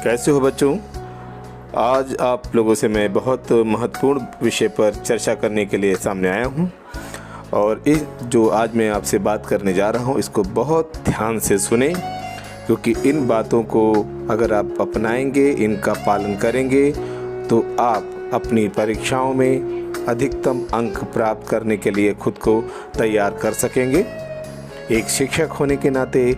कैसे हो बच्चों। आज आप लोगों से मैं बहुत महत्वपूर्ण विषय पर चर्चा करने के लिए सामने आया हूँ और इस जो आज मैं आपसे बात करने जा रहा हूँ इसको बहुत ध्यान से सुने, क्योंकि इन बातों को अगर आप अपनाएंगे, इनका पालन करेंगे तो आप अपनी परीक्षाओं में अधिकतम अंक प्राप्त करने के लिए खुद को तैयार कर सकेंगे। एक शिक्षक होने के नाते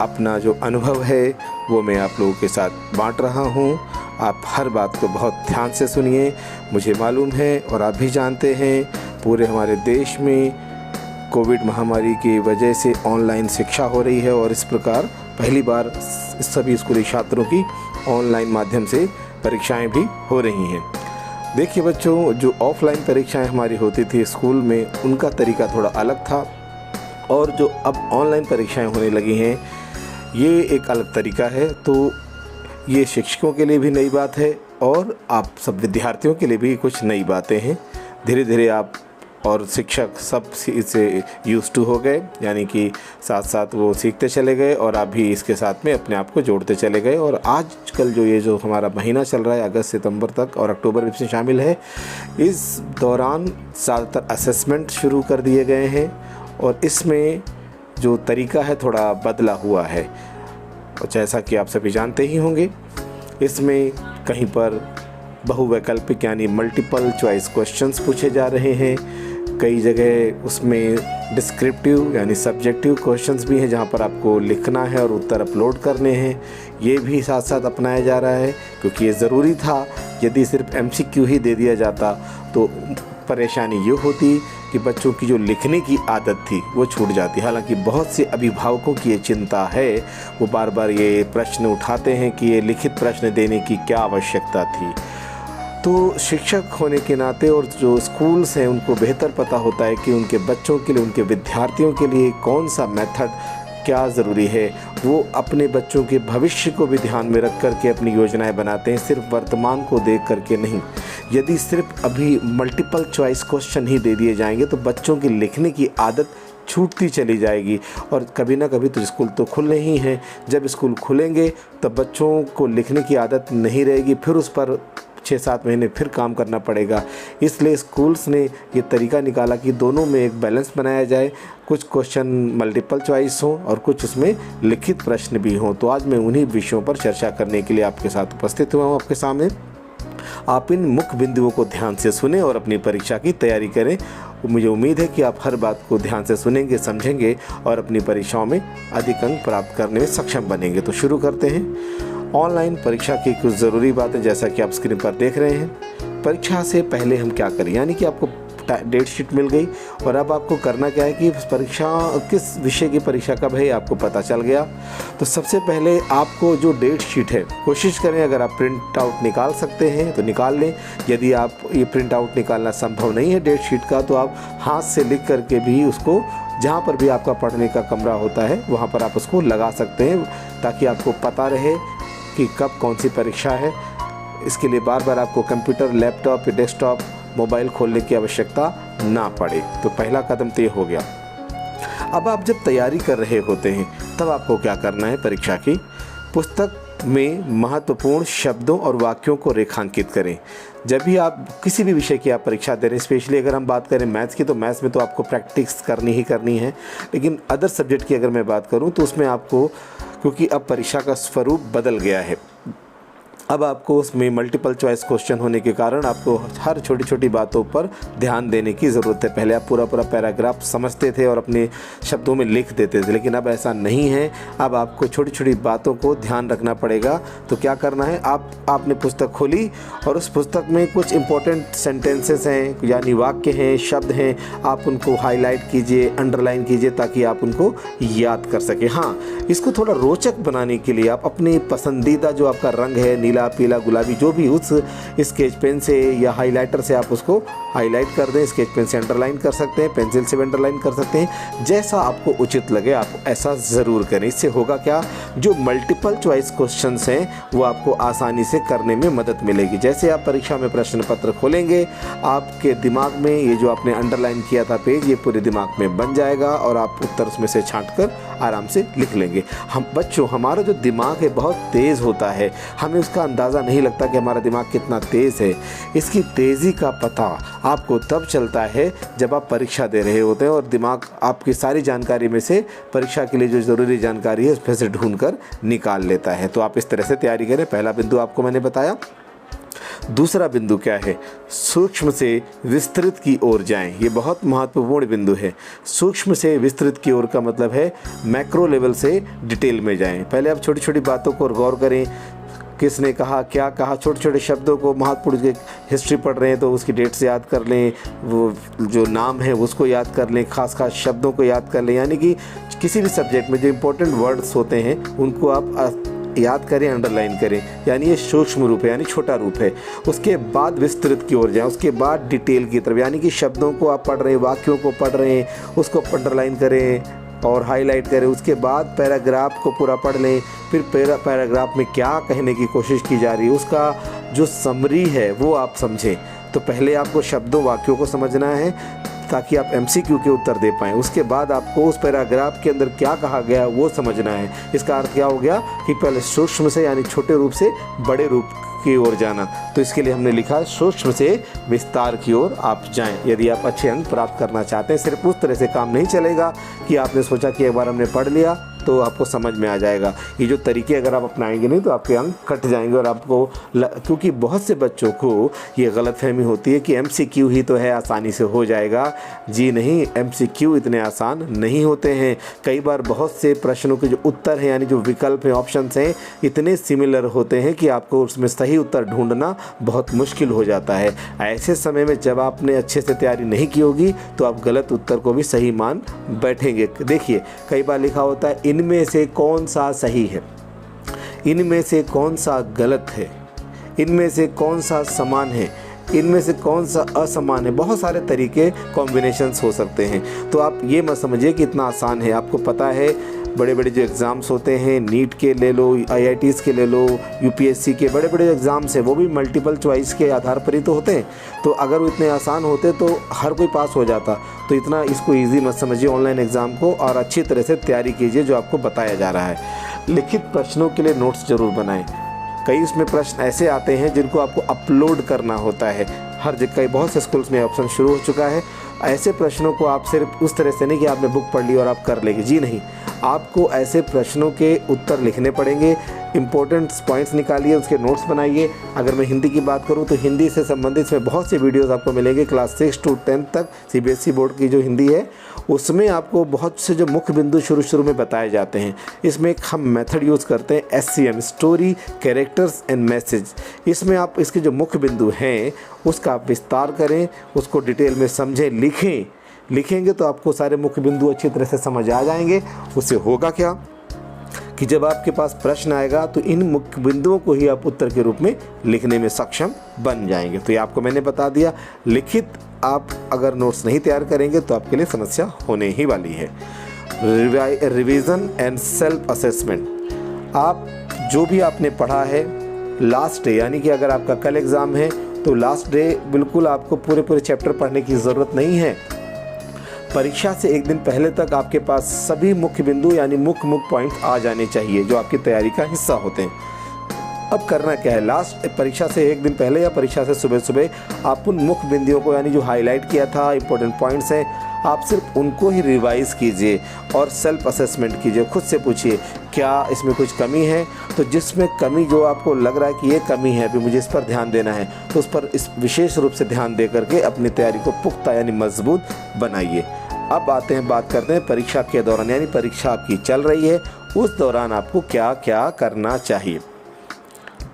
अपना जो अनुभव है वो मैं आप लोगों के साथ बांट रहा हूँ। आप हर बात को बहुत ध्यान से सुनिए। मुझे मालूम है और आप भी जानते हैं, पूरे हमारे देश में कोविड महामारी की वजह से ऑनलाइन शिक्षा हो रही है और इस प्रकार पहली बार सभी स्कूली छात्रों की ऑनलाइन माध्यम से परीक्षाएं भी हो रही हैं। देखिए बच्चों, जो ऑफलाइन परीक्षाएं हमारी होती थी स्कूल में, उनका तरीका थोड़ा अलग था और जो अब ऑनलाइन परीक्षाएं होने लगी हैं ये एक अलग तरीका है। तो ये शिक्षकों के लिए भी नई बात है और आप सब विद्यार्थियों के लिए भी कुछ नई बातें हैं। धीरे धीरे आप और शिक्षक सब इससे यूज़ टू हो गए, यानी कि साथ साथ वो सीखते चले गए और आप भी इसके साथ में अपने आप को जोड़ते चले गए। और आजकल जो हमारा महीना चल रहा है अगस्त सितंबर तक और अक्टूबर भी इसमें शामिल है, इस दौरान ज़्यादातर असेसमेंट शुरू कर दिए गए हैं और इसमें जो तरीका है थोड़ा बदला हुआ है। और जैसा कि आप सभी जानते ही होंगे, इसमें कहीं पर बहुवैकल्पिक यानी मल्टीपल चॉइस क्वेश्चंस पूछे जा रहे हैं, कई जगह उसमें डिस्क्रिप्टिव यानी सब्जेक्टिव क्वेश्चंस भी हैं जहां पर आपको लिखना है और उत्तर अपलोड करने हैं। ये भी साथ साथ अपनाया जा रहा है क्योंकि ये ज़रूरी था। यदि सिर्फ MCQ ही दे दिया जाता तो परेशानी ये होती कि बच्चों की जो लिखने की आदत थी वो छूट जाती। हालांकि बहुत से अभिभावकों की ये चिंता है, वो बार बार ये प्रश्न उठाते हैं कि ये लिखित प्रश्न देने की क्या आवश्यकता थी। तो शिक्षक होने के नाते और जो स्कूल्स हैं उनको बेहतर पता होता है कि उनके बच्चों के लिए, उनके विद्यार्थियों के लिए कौन सा मेथड क्या ज़रूरी है। वो अपने बच्चों के भविष्य को भी ध्यान में रख करके अपनी योजनाएं बनाते हैं, सिर्फ वर्तमान को देख करके नहीं। यदि सिर्फ अभी मल्टीपल चॉइस क्वेश्चन ही दे दिए जाएंगे तो बच्चों की लिखने की आदत छूटती चली जाएगी और कभी ना कभी तो स्कूल तो खुलने ही हैं। जब स्कूल खुलेंगे तब बच्चों को लिखने की आदत नहीं रहेगी, फिर उस पर 6-7 महीने फिर काम करना पड़ेगा। इसलिए स्कूल्स ने ये तरीका निकाला कि दोनों में एक बैलेंस बनाया जाए, कुछ क्वेश्चन मल्टीपल चॉइस हो और कुछ उसमें लिखित प्रश्न भी हों। तो आज मैं उन्हीं विषयों पर चर्चा करने के लिए आपके साथ उपस्थित हुआ हूँ आपके सामने। आप इन मुख्य बिंदुओं को ध्यान से सुने और अपनी परीक्षा की तैयारी करें। मुझे उम्मीद है कि आप हर बात को ध्यान से सुनेंगे, समझेंगे और अपनी परीक्षाओं में अधिक अंक प्राप्त करने में सक्षम बनेंगे। तो शुरू करते हैं। ऑनलाइन परीक्षा की कुछ ज़रूरी बातें जैसा कि आप स्क्रीन पर देख रहे हैं। परीक्षा से पहले हम क्या करें, यानी कि आपको डेट शीट मिल गई और अब आपको करना क्या है कि परीक्षा किस विषय की परीक्षा कब है आपको पता चल गया। तो सबसे पहले आपको जो डेट शीट है, कोशिश करें अगर आप प्रिंट आउट निकाल सकते हैं तो निकाल लें। यदि आप ये प्रिंट आउट निकालना संभव नहीं है डेट शीट का, तो आप हाथ से लिख करके भी उसको जहाँ पर भी आपका पढ़ने का कमरा होता है वहाँ पर आप उसको लगा सकते हैं, ताकि आपको पता रहे कि कब कौन सी परीक्षा है। इसके लिए बार बार आपको कंप्यूटर, लैपटॉप या डेस्कटॉप, मोबाइल खोलने की आवश्यकता ना पड़े। तो पहला कदम तो ये हो गया। अब आप जब तैयारी कर रहे होते हैं तब आपको क्या करना है, परीक्षा की पुस्तक में महत्वपूर्ण शब्दों और वाक्यों को रेखांकित करें। जब भी आप किसी भी विषय की आप परीक्षा दे रहे हैं, स्पेशली अगर हम बात करें मैथ्स की, तो मैथ्स में तो आपको प्रैक्टिस करनी ही करनी है, लेकिन अदर सब्जेक्ट की अगर मैं बात करूं तो उसमें आपको, क्योंकि अब परीक्षा का स्वरूप बदल गया है, अब आपको उसमें मल्टीपल चॉइस क्वेश्चन होने के कारण आपको हर छोटी छोटी बातों पर ध्यान देने की ज़रूरत है। पहले आप पूरा पैराग्राफ समझते थे और अपने शब्दों में लिख देते थे, लेकिन अब ऐसा नहीं है। अब आपको छोटी छोटी बातों को ध्यान रखना पड़ेगा। तो क्या करना है, आपने पुस्तक खोली और उस पुस्तक में कुछ इंपॉर्टेंट सेंटेंसेस हैं यानी वाक्य हैं, शब्द हैं, आप उनको हाईलाइट कीजिए, अंडरलाइन कीजिए ताकि आप उनको याद कर सकें। हाँ, इसको थोड़ा रोचक बनाने के लिए आप अपनी पसंदीदा जो आपका रंग है, नीला नीला, पीला, गुलाबी, जो भी उस स्केच पेन से या हाइलाइटर से आप उसको हाईलाइट कर दें। स्केच पेन से अंडरलाइन कर सकते हैं, पेंसिल से भी अंडरलाइन कर सकते हैं, जैसा आपको उचित लगे आप ऐसा ज़रूर करें। इससे होगा क्या, जो मल्टीपल चॉइस क्वेश्चंस हैं वो आपको आसानी से करने में मदद मिलेगी। जैसे आप परीक्षा में प्रश्न पत्र खोलेंगे, आपके दिमाग में ये जो आपने अंडरलाइन किया था पेज, ये पूरे दिमाग में बन जाएगा और आप उत्तर उसमें से छांट कर आराम से लिख लेंगे। हम बच्चों, हमारा जो दिमाग है बहुत तेज़ होता है, हमें उसका अंदाज़ा नहीं लगता कि हमारा दिमाग कितना तेज़ है। इसकी तेज़ी का पता आपको तब चलता है जब आप परीक्षा दे रहे होते हैं और दिमाग आपकी सारी जानकारी में से परीक्षा के लिए जो ज़रूरी जानकारी है उसमें से ढूंढ कर निकाल लेता है। तो आप इस तरह से तैयारी करें। पहला बिंदु आपको मैंने बताया। दूसरा बिंदु क्या है, सूक्ष्म से विस्तृत की ओर जाएं। ये बहुत महत्वपूर्ण बिंदु है। सूक्ष्म से विस्तृत की ओर का मतलब है मैक्रो लेवल से डिटेल में जाएं। पहले आप छोटी छोटी बातों को गौर करें, किसने कहा, क्या कहा, छोटे छोटे शब्दों को, महापुरुष की हिस्ट्री पढ़ रहे हैं तो उसकी डेट्स याद कर लें, वो जो नाम है उसको याद कर लें, खास खास शब्दों को याद कर लें। यानी कि किसी भी सब्जेक्ट में जो इम्पोर्टेंट वर्ड्स होते हैं उनको आप याद करें, अंडरलाइन करें। यानी ये सूक्ष्म रूप है, यानी छोटा रूप है। उसके बाद विस्तृत की ओर जाएं, उसके बाद डिटेल की तरफ, यानी कि शब्दों को आप पढ़ रहे हैं, वाक्यों को पढ़ रहे हैं, उसको अंडरलाइन करें और हाईलाइट करें। उसके बाद पैराग्राफ को पूरा पढ़ लें, फिर पैराग्राफ में क्या कहने की कोशिश की जा रही है उसका जो समरी है वो आप समझें। तो पहले आपको शब्दों वाक्यों को समझना है ताकि आप MCQ के उत्तर दे पाएँ। उसके बाद आपको उस पैराग्राफ के अंदर क्या कहा गया वो समझना है। इसका अर्थ क्या हो गया कि पहले सूक्ष्म से यानी छोटे रूप से बड़े रूप की ओर जाना। तो इसके लिए हमने लिखा है सूक्ष्म से विस्तार की ओर आप जाएं। यदि आप अच्छे अंक प्राप्त करना चाहते हैं, सिर्फ उस तरह से काम नहीं चलेगा कि आपने सोचा कि एक बार हमने पढ़ लिया तो आपको समझ में आ जाएगा। ये जो तरीके अगर आप अपनाएंगे नहीं तो आपके अंक कट जाएंगे और आपको क्योंकि बहुत से बच्चों को ये गलतफहमी होती है कि MCQ ही तो है, आसानी से हो जाएगा। जी नहीं, MCQ इतने आसान नहीं होते हैं। कई बार बहुत से प्रश्नों के जो उत्तर हैं यानी जो विकल्प हैं, ऑप्शंस हैं, इतने सिमिलर होते हैं कि आपको उसमें सही उत्तर ढूंढना बहुत मुश्किल हो जाता है। ऐसे समय में जब आपने अच्छे से तैयारी नहीं की होगी तो आप गलत उत्तर को भी सही मान बैठेंगे। देखिए, कई बार लिखा होता है इनमें से कौन सा सही है, इनमें से कौन सा गलत है, इनमें से कौन सा समान है, इनमें से कौन सा असमान है। बहुत सारे तरीके कॉम्बिनेशंस हो सकते हैं। तो आप ये मत समझिए कि इतना आसान है। आपको पता है बड़े बड़े जो एग्ज़ाम्स होते हैं, नीट के ले लो, IITs के ले लो, UPSC के बड़े बड़े एग्ज़ाम्स हैं, वो भी मल्टीपल चॉइस के आधार पर ही तो होते हैं। तो अगर वो इतने आसान होते तो हर कोई पास हो जाता। तो इतना इसको ईजी मत समझिए ऑनलाइन एग्ज़ाम को, और अच्छी तरह से तैयारी कीजिए जो आपको बताया जा रहा है। लिखित प्रश्नों के लिए नोट्स ज़रूर बनाएं। कई उसमें प्रश्न ऐसे आते हैं जिनको आपको अपलोड करना होता है। हर जगह बहुत से स्कूल्स में ऑप्शन शुरू हो चुका है। ऐसे प्रश्नों को आप सिर्फ उस तरह से नहीं कि आपने बुक पढ़ ली और आप कर लेंगे, जी नहीं। आपको ऐसे प्रश्नों के उत्तर लिखने पड़ेंगे। इंपॉर्टेंट पॉइंट्स निकालिए, उसके नोट्स बनाइए। अगर मैं हिंदी की बात करूं तो हिंदी से संबंधित इसमें बहुत से वीडियोस आपको मिलेंगे। क्लास 6 to 10 तक CBSE बोर्ड की जो हिंदी है उसमें आपको बहुत से जो मुख्य बिंदु शुरू में बताए जाते हैं। इसमें एक हम मेथड यूज़ करते हैं SCM, story, characters and message. इसमें आप इसके जो मुख्य बिंदु हैं उसका आप विस्तार करें, उसको डिटेल में समझें, लिखेंगे तो आपको सारे मुख्य बिंदु अच्छी तरह से समझ आ जाएंगे। उससे होगा क्या कि जब आपके पास प्रश्न आएगा तो इन मुख्य बिंदुओं को ही आप उत्तर के रूप में लिखने में सक्षम बन जाएंगे। तो ये आपको मैंने बता दिया। लिखित आप अगर नोट्स नहीं तैयार करेंगे तो आपके लिए समस्या होने ही वाली है। Revision and self assessment. आप जो भी आपने पढ़ा है लास्ट डे, यानी कि अगर आपका कल एग्ज़ाम है तो लास्ट डे बिल्कुल आपको पूरे चैप्टर पढ़ने की ज़रूरत नहीं है। परीक्षा से एक दिन पहले तक आपके पास सभी मुख्य बिंदु यानी मुख्य पॉइंट आ जाने चाहिए जो आपकी तैयारी का हिस्सा होते हैं। अब करना क्या है, लास्ट परीक्षा से एक दिन पहले या परीक्षा से सुबह आप उन मुख्य बिंदुओं को यानी जो हाईलाइट किया था, इंपॉर्टेंट पॉइंट्स हैं, आप सिर्फ उनको ही रिवाइज़ कीजिए और सेल्फ असेसमेंट कीजिए। खुद से पूछिए क्या इसमें कुछ कमी है, तो जिसमें कमी जो आपको लग रहा है कि ये कमी है अभी मुझे इस पर ध्यान देना है, तो उस पर इस विशेष रूप से ध्यान दे करके अपनी तैयारी को पुख्ता यानी मजबूत बनाइए। अब बात करते हैं परीक्षा के दौरान, यानी परीक्षा आपकी चल रही है उस दौरान आपको क्या क्या करना चाहिए।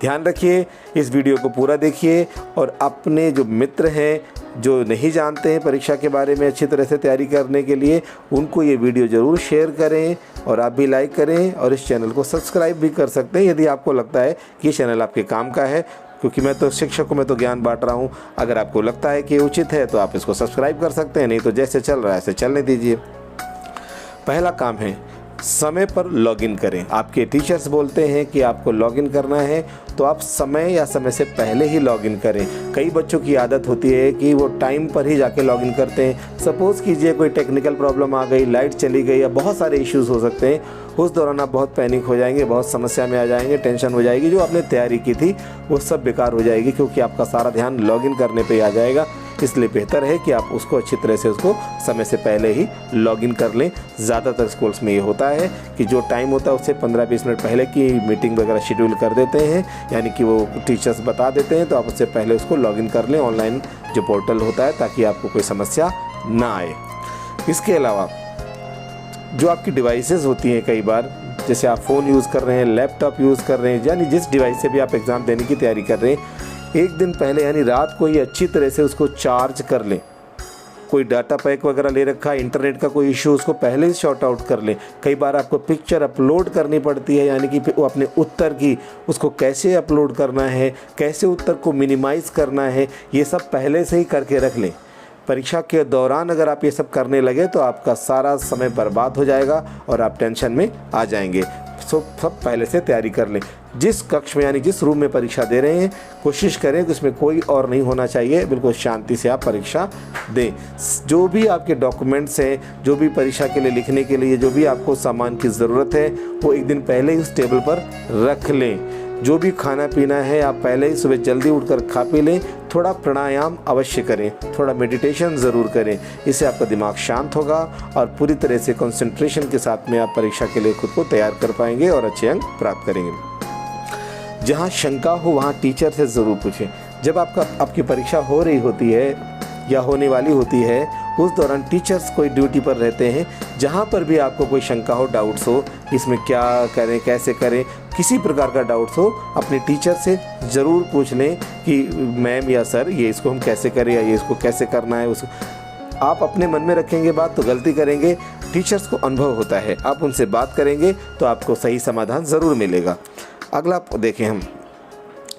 ध्यान रखिए, इस वीडियो को पूरा देखिए और अपने जो मित्र हैं जो नहीं जानते हैं परीक्षा के बारे में अच्छी तरह से तैयारी करने के लिए, उनको ये वीडियो ज़रूर शेयर करें और आप भी लाइक करें और इस चैनल को सब्सक्राइब भी कर सकते हैं यदि आपको लगता है कि ये चैनल आपके काम का है, क्योंकि मैं तो शिक्षक हूँ, मैं तो ज्ञान बांट रहा हूँ। अगर आपको लगता है कि उचित है तो आप इसको सब्सक्राइब कर सकते हैं, नहीं तो जैसे चल रहा है ऐसे चलने दीजिए। पहला काम है समय पर लॉगिन करें। आपके टीचर्स बोलते हैं कि आपको लॉगिन करना है तो आप समय या समय से पहले ही लॉगिन करें। कई बच्चों की आदत होती है कि वो टाइम पर ही जाके लॉगिन करते हैं। सपोज़ कीजिए कोई टेक्निकल प्रॉब्लम आ गई, लाइट चली गई या बहुत सारे इश्यूज़ हो सकते हैं, उस दौरान आप बहुत पैनिक हो जाएंगे, बहुत समस्या में आ जाएंगे, टेंशन हो जाएगी। जो आपने तैयारी की थी वो सब बेकार हो जाएगी, क्योंकि आपका सारा ध्यान लॉगिन करने पे आ जाएगा। इसलिए बेहतर है कि आप उसको अच्छी तरह से उसको समय से पहले ही लॉगिन कर लें। ज़्यादातर स्कूल्स में ये होता है कि जो टाइम होता है उससे 15-20 मिनट पहले की मीटिंग वगैरह शेड्यूल कर देते हैं, यानी कि वो टीचर्स बता देते हैं, तो आप उससे पहले उसको लॉगिन कर लें ऑनलाइन जो पोर्टल होता है, ताकि आपको कोई समस्या ना आए। इसके अलावा जो आपकी डिवाइसेस होती हैं, कई बार जैसे आप फ़ोन यूज़ कर रहे हैं, लैपटॉप यूज़ कर रहे हैं, यानी जिस डिवाइस से भी आप एग्ज़ाम देने की तैयारी कर रहे हैं, एक दिन पहले यानी रात को ही अच्छी तरह से उसको चार्ज कर लें। कोई डाटा पैक वगैरह ले रखा है, इंटरनेट का कोई इशू, उसको पहले ही शॉर्ट आउट कर लें। कई बार आपको पिक्चर अपलोड करनी पड़ती है, यानी कि वो अपने उत्तर की उसको कैसे अपलोड करना है, कैसे उत्तर को मिनिमाइज़ करना है, ये सब पहले से ही करके रख लें। परीक्षा के दौरान अगर आप ये सब करने लगे तो आपका सारा समय बर्बाद हो जाएगा और आप टेंशन में आ जाएंगे। सब पहले से तैयारी कर लें। जिस कक्ष में यानी जिस रूम में परीक्षा दे रहे हैं, कोशिश करें कि उसमें कोई और नहीं होना चाहिए, बिल्कुल शांति से आप परीक्षा दें। जो भी आपके डॉक्यूमेंट्स हैं, जो भी परीक्षा के लिए लिखने के लिए जो भी आपको सामान की ज़रूरत है, वो एक दिन पहले ही उस टेबल पर रख लें। जो भी खाना पीना है आप पहले ही सुबह जल्दी उठकर खा पी लें। थोड़ा प्राणायाम अवश्य करें, थोड़ा मेडिटेशन ज़रूर करें, इससे आपका दिमाग शांत होगा और पूरी तरह से कंसंट्रेशन के साथ में आप परीक्षा के लिए खुद को तैयार कर पाएंगे और अच्छे अंक प्राप्त करेंगे। जहाँ शंका हो वहाँ टीचर से ज़रूर पूछें। जब आपकी परीक्षा हो रही होती है या होने वाली होती है, उस दौरान टीचर्स कोई ड्यूटी पर रहते हैं। जहाँ पर भी आपको कोई शंका हो, डाउट्स हो, इसमें क्या करें, कैसे करें, किसी प्रकार का डाउट्स हो, अपने टीचर से ज़रूर पूछ लें कि मैम या सर ये इसको हम कैसे करें या ये इसको कैसे करना है। उसको आप अपने मन में रखेंगे बात तो गलती करेंगे। टीचर्स को अनुभव होता है, आप उनसे बात करेंगे तो आपको सही समाधान ज़रूर मिलेगा। अगला देखें, हम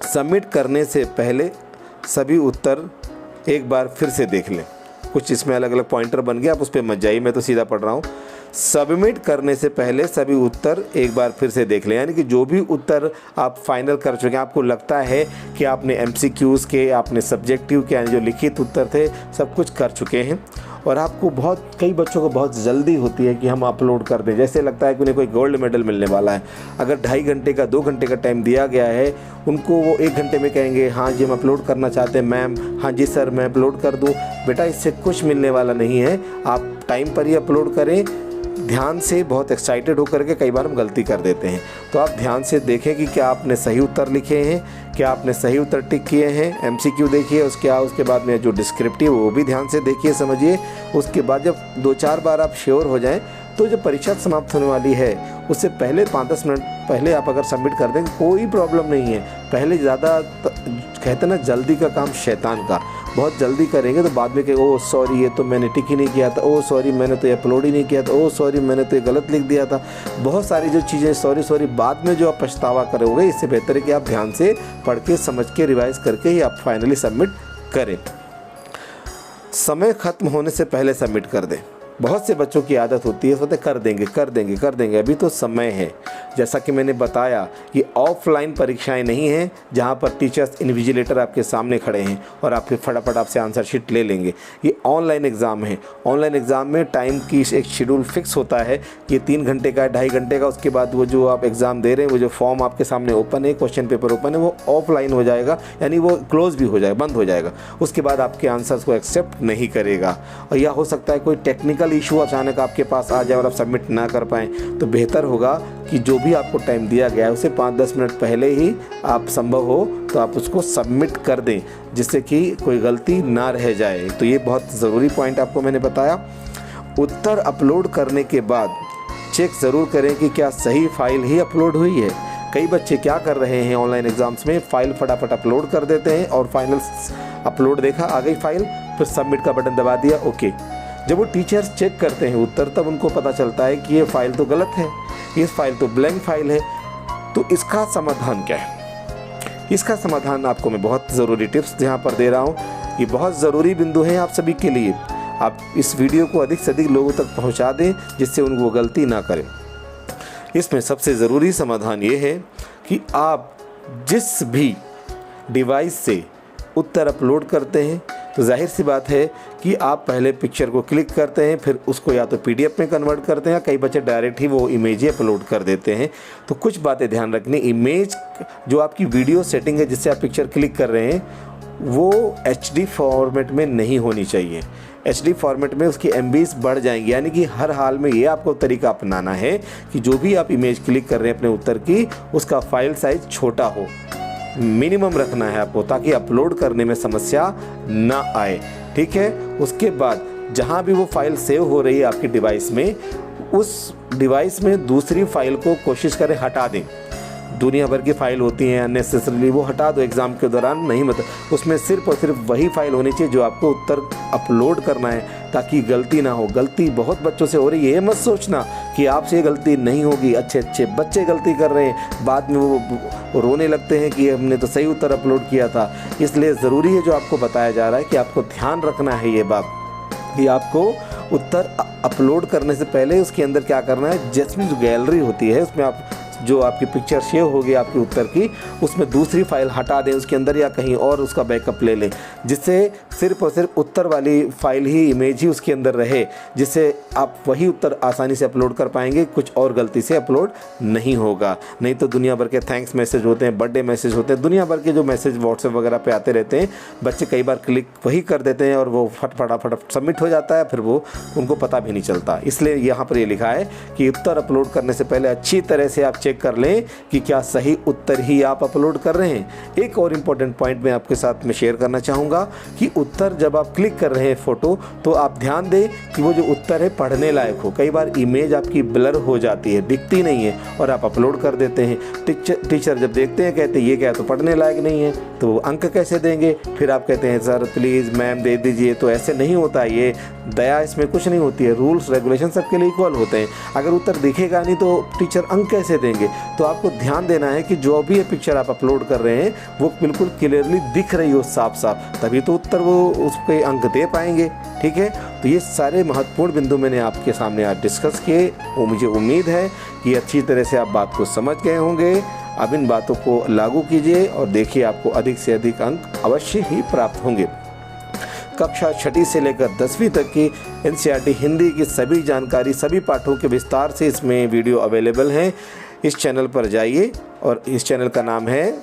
सबमिट करने से पहले सभी उत्तर एक बार फिर से देख लें। कुछ इसमें अलग अलग पॉइंटर बन गए, आप उस पर मत जाइए, मैं तो सीधा पढ़ रहा हूँ। सबमिट करने से पहले सभी उत्तर एक बार फिर से देख लें, यानी कि जो भी उत्तर आप फाइनल कर चुके हैं, आपको लगता है कि आपने MCQs के, आपने सब्जेक्टिव के यानी जो लिखित उत्तर थे सब कुछ कर चुके हैं और आपको कई बच्चों को बहुत जल्दी होती है कि हम अपलोड कर दें, जैसे लगता है कि उन्हें कोई गोल्ड मेडल मिलने वाला है। अगर 2.5 घंटे का 2 घंटे का टाइम दिया गया है, उनको वो 1 घंटे में कहेंगे हाँ जी हम अपलोड करना चाहते हैं मैम, हाँ जी सर मैं अपलोड कर दूँ। बेटा इससे कुछ मिलने वाला नहीं है, आप टाइम पर ही अपलोड करें, ध्यान से। बहुत एक्साइटेड होकर के कई बार हम गलती कर देते हैं, तो आप ध्यान से देखें कि क्या आपने सही उत्तर लिखे हैं, क्या आपने सही उत्तर टिक किए हैं। MCQ देखिए, उसके बाद में जो डिस्क्रिप्टिव वो भी ध्यान से देखिए, समझिए। उसके बाद जब 2-4 बार आप श्योर हो जाएं तो जब परीक्षा समाप्त होने वाली है उससे पहले 5-10 मिनट पहले आप अगर सबमिट कर देंगे कोई प्रॉब्लम नहीं है। पहले ज़्यादा कहते ना जल्दी का काम शैतान का, बहुत जल्दी करेंगे तो बाद में कहें ओह सॉरी ये तो मैंने टिक ही नहीं किया था, ओह सॉरी मैंने तो ये अपलोड ही नहीं किया था, ओह सॉरी मैंने तो ये गलत लिख दिया था। बहुत सारी जो चीज़ें सॉरी बाद में जो आप पछतावा करोगे, इससे बेहतर है कि आप ध्यान से पढ़ के समझ के रिवाइज़ करके ही आप फाइनली सबमिट करें। समय ख़त्म होने से पहले सबमिट कर दें। बहुत से बच्चों की आदत होती है सोचते कर देंगे, अभी तो समय है। जैसा कि मैंने बताया ये ऑफलाइन परीक्षाएं नहीं हैं जहां पर टीचर्स इन्विजिलेटर आपके सामने खड़े हैं और आपके फटाफट आपसे आंसर शीट ले लेंगे। ये ऑनलाइन एग्ज़ाम है। ऑनलाइन एग्ज़ाम में टाइम की एक शेड्यूल फिक्स होता है कि 3 घंटे का, 2.5 घंटे का। उसके बाद वो जो आप एग्ज़ाम दे रहे हैं, वो जो फॉर्म आपके सामने ओपन है, क्वेश्चन पेपर ओपन है, वो ऑफलाइन हो जाएगा, यानी वो क्लोज भी हो जाएगा, बंद हो जाएगा। उसके बाद आपके आंसर्स को एक्सेप्ट नहीं करेगा। और यह हो सकता है कोई टेक्निकल इशू अचानक आपके पास आ जाए और आप सबमिट ना कर पाएँ, तो बेहतर होगा कि जो भी आपको टाइम दिया गया है उसे 5-10 मिनट पहले ही आप संभव हो तो आप उसको सबमिट कर दें, जिससे कि कोई गलती ना रह जाए। तो ये बहुत ज़रूरी पॉइंट आपको मैंने बताया। उत्तर अपलोड करने के बाद चेक ज़रूर करें कि क्या सही फाइल ही अपलोड हुई है। कई बच्चे क्या कर रहे हैं ऑनलाइन एग्ज़ाम्स में, फ़ाइल फटाफट अपलोड कर देते हैं और फाइनल अपलोड देखा आ गई फाइल, फिर सबमिट का बटन दबा दिया, ओके। जब वो टीचर्स चेक करते हैं उत्तर, तब उनको पता चलता है कि ये फाइल तो गलत है, ये फाइल तो ब्लैंक फाइल है। तो इसका समाधान क्या है? इसका समाधान आपको मैं बहुत ज़रूरी टिप्स यहाँ पर दे रहा हूँ। ये बहुत ज़रूरी बिंदु हैं आप सभी के लिए। आप इस वीडियो को अधिक से अधिक लोगों तक पहुँचा दें, जिससे उनको गलती ना करें। इसमें सबसे ज़रूरी समाधान ये है कि आप जिस भी डिवाइस से उत्तर अपलोड करते हैं, तो जाहिर सी बात है कि आप पहले पिक्चर को क्लिक करते हैं, फिर उसको या तो PDF में कन्वर्ट करते हैं, या कई बच्चे डायरेक्ट ही वो इमेज ही अपलोड कर देते हैं। तो कुछ बातें ध्यान रखनी। इमेज जो आपकी वीडियो सेटिंग है जिससे आप पिक्चर क्लिक कर रहे हैं, वो HD फॉर्मेट में नहीं होनी चाहिए। HD फॉर्मेट में उसकी MBs बढ़ जाएंगी। यानी कि हर हाल में ये आपको तरीका अपनाना है कि जो भी आप इमेज क्लिक कर रहे हैं अपने उत्तर की, उसका फाइल साइज़ छोटा हो, मिनिमम रखना है आपको, ताकि अपलोड करने में समस्या ना आए। ठीक है। उसके बाद जहाँ भी वो फाइल सेव हो रही है आपकी डिवाइस में, उस डिवाइस में दूसरी फाइल को कोशिश करें हटा दें। दुनिया भर की फाइल होती हैं अननेसेसरीली, वो हटा दो एग्ज़ाम के दौरान। नहीं मतलब उसमें सिर्फ और सिर्फ वही फाइल होनी चाहिए जो आपको उत्तर अपलोड करना है, ताकि गलती ना हो। गलती बहुत बच्चों से हो रही है, ये मत सोचना कि आपसे गलती नहीं होगी। अच्छे अच्छे बच्चे गलती कर रहे हैं, बाद में वो रोने लगते हैं कि हमने तो सही उत्तर अपलोड किया था। इसलिए ज़रूरी है जो आपको बताया जा रहा है कि आपको ध्यान रखना है ये बात कि आपको उत्तर अपलोड करने से पहले उसके अंदर क्या करना है, जिसमें जो गैलरी होती है उसमें आप जो आपकी पिक्चर सेव होगी आपके उत्तर की, उसमें दूसरी फाइल हटा दें उसके अंदर, या कहीं और उसका बैकअप ले लें, जिससे सिर्फ और सिर्फ उत्तर वाली फाइल ही, इमेज ही उसके अंदर रहे, जिससे आप वही उत्तर आसानी से अपलोड कर पाएंगे, कुछ और गलती से अपलोड नहीं होगा। नहीं तो दुनिया भर के थैंक्स मैसेज होते हैं, बर्थडे मैसेज होते हैं, दुनिया भर के जो मैसेज व्हाट्सएप वगैरह पे आते रहते हैं, बच्चे कई बार क्लिक वही कर देते हैं और वो फटाफट सबमिट हो जाता है, फिर वो उनको पता भी नहीं चलता। इसलिए यहाँ पर ये लिखा है कि उत्तर अपलोड करने से पहले अच्छी तरह से आप चेक कर लें कि क्या सही उत्तर ही आप अपलोड कर रहे हैं। एक और इम्पोर्टेंट पॉइंट मैं आपके साथ में शेयर करना चाहूँगा कि उत्तर जब आप क्लिक कर रहे हैं फ़ोटो, तो आप ध्यान दें कि वो जो उत्तर है पढ़ने लायक हो। कई बार इमेज आपकी ब्लर हो जाती है, दिखती नहीं है, और आप अपलोड कर देते हैं। टीचर जब देखते हैं कहते हैं ये क्या तो पढ़ने लायक नहीं है, तो अंक कैसे देंगे? फिर आप कहते हैं सर प्लीज़ मैम दे दीजिए। तो ऐसे नहीं होता, ये दया इसमें कुछ नहीं होती है। रूल्स रेगुलेशन सबके लिए इक्वल होते हैं। अगर उत्तर दिखेगा नहीं तो टीचर अंक कैसे देंगे? तो आपको ध्यान देना है कि जो भी ये पिक्चर आप अपलोड कर रहे हैं वो बिल्कुल क्लियरली दिख रही हो, साफ साफ, तभी तो उत्तर वो उसके अंक दे पाएंगे। ठीक है। तो ये सारे महत्वपूर्ण बिंदु मैंने आपके सामने आज डिस्कस किए। मुझे उम्मीद है कि अच्छी तरह से आप बात को समझ गए होंगे। अब इन बातों को लागू कीजिए और देखिए आपको अधिक से अधिक अंक अवश्य ही प्राप्त होंगे। कक्षा 6ठी से लेकर 10वीं तक की NCERT हिंदी की सभी जानकारी, सभी पाठों के विस्तार से इसमें वीडियो अवेलेबल हैं। इस चैनल पर जाइए, और इस चैनल का नाम है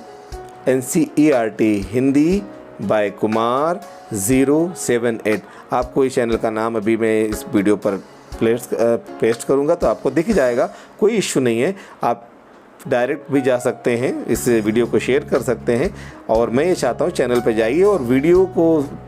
NCERT हिंदी बाय कुमार 078। आपको इस चैनल का नाम अभी मैं इस वीडियो पर पेस्ट करूँगा तो आपको दिख जाएगा, कोई इश्यू नहीं है। आप डायरेक्ट भी जा सकते हैं, इस वीडियो को शेयर कर सकते हैं। और मैं ये चाहता हूँ चैनल पे जाइए और वीडियो को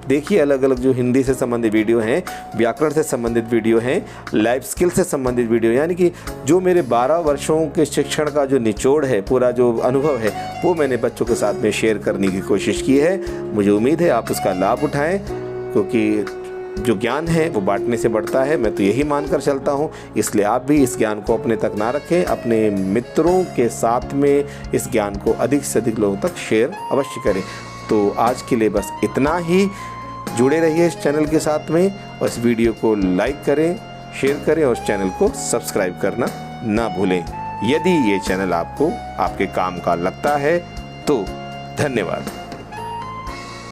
देखिए। अलग अलग जो हिंदी से संबंधित वीडियो हैं, व्याकरण से संबंधित वीडियो हैं, लाइफ स्किल से संबंधित वीडियो, यानी कि जो मेरे 12 वर्षों के शिक्षण का जो निचोड़ है, पूरा जो अनुभव है, वो मैंने बच्चों के साथ में शेयर करने की कोशिश की है। मुझे उम्मीद है आप उसका लाभ उठाएँ, क्योंकि जो ज्ञान है वो बांटने से बढ़ता है, मैं तो यही मानकर चलता हूँ। इसलिए आप भी इस ज्ञान को अपने तक ना रखें, अपने मित्रों के साथ में इस ज्ञान को अधिक से अधिक लोगों तक शेयर अवश्य करें। तो आज के लिए बस इतना ही। जुड़े रहिए इस चैनल के साथ में, और इस वीडियो को लाइक करें, शेयर करें, और इस चैनल को सब्सक्राइब करना ना भूलें। यदि ये चैनल आपको आपके काम का लगता है तो धन्यवाद।